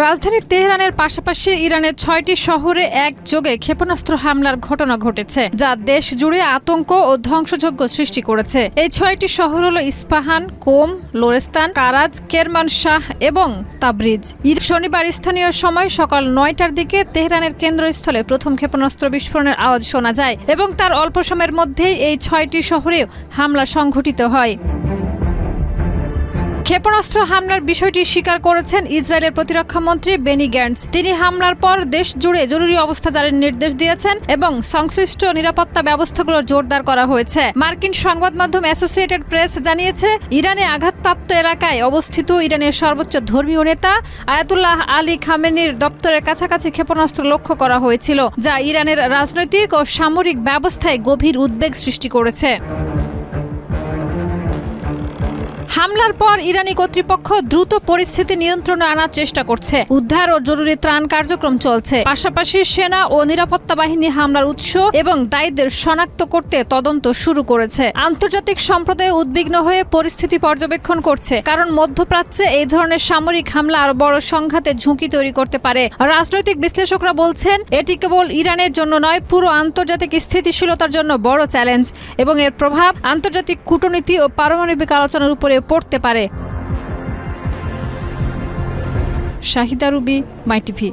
রাজধানী তেহরানের পাশাপাশি ইরানের ৬টি শহরে একযোগে ক্ষেপণাস্ত্র হামলার ঘটনা ঘটেছে, যা দেশ জুড়ে আতঙ্ক ও ধ্বংসযজ্ঞ সৃষ্টি করেছে। এই ৬টি শহর হল ইস্পাহান, কোম, লোরেস্তান, কারাজ, কেরমানশাহ এবং তাবরিজ। শনিবার স্থানীয় সময় সকাল ৯টার দিকে তেহরানের কেন্দ্রস্থলে প্রথম ক্ষেপণাস্ত্র বিস্ফোরণের আওয়াজ শোনা যায় এবং তার অল্প সময়ের মধ্যেই এই ৬টি শহরেও হামলা সংঘটিত হয়। ক্ষেপণাস্ত্র হামলার বিষয়টি স্বীকার করেছেন ইসরায়েলের প্রতিরক্ষা মন্ত্রী বেনি গ্যান্টস। তিনি হামলার পর দেশ জুড়ে জরুরি অবস্থা জারির নির্দেশ দিয়েছেন এবং সংশ্লিষ্ট নিরাপত্তা ব্যবস্থাগুলো জোরদার করা হয়েছে। মার্কিন সংবাদ মাধ্যম অ্যাসোসিয়েটেড প্রেস জানিয়েছে, ইরানে আঘাতপ্রাপ্ত এলাকায় অবস্থিত ইরানের সর্বোচ্চ ধর্মীয় নেতা আয়াতুল্লাহ আলী খামেনির দপ্তরের কাছাকাছি ক্ষেপণাস্ত্র লক্ষ্য করা হয়েছিল, যা ইরানের রাজনৈতিক ও সামরিক ব্যবস্থায় গভীর উদ্বেগ সৃষ্টি করেছে। হামলার পর ইরানি কর্তৃপক্ষ দ্রুত পরিস্থিতি নিয়ন্ত্রণে আনার চেষ্টা করছে। উদ্ধার ও জরুরি ত্রাণ কার্যক্রম চলছে। পাশাপাশি সেনা ও নিরাপত্তা বাহিনী হামলার উৎস এবং দায়ীদের শনাক্ত করতে তদন্ত শুরু করেছে। আন্তর্জাতিক সম্প্রদায় উদ্বিগ্ন হয়ে পরিস্থিতি পর্যবেক্ষণ করছে, কারণ মধ্যপ্রাচ্যে এই ধরনের সামরিক হামলা আরো বড় সংঘাতের ঝুঁকি তৈরি করতে পারে। রাজনৈতিক বিশ্লেষকরা বলছেন, এটি কেবল ইরানের জন্য নয়, পুরো আন্তর্জাতিক স্থিতিশীলতার জন্য বড় চ্যালেঞ্জ এবং এর প্রভাব আন্তর্জাতিক কূটনীতি ও পারমাণবিক আলোচনার উপরে পড়তে পারে। শাহিদা রুবি, মাই টিভি।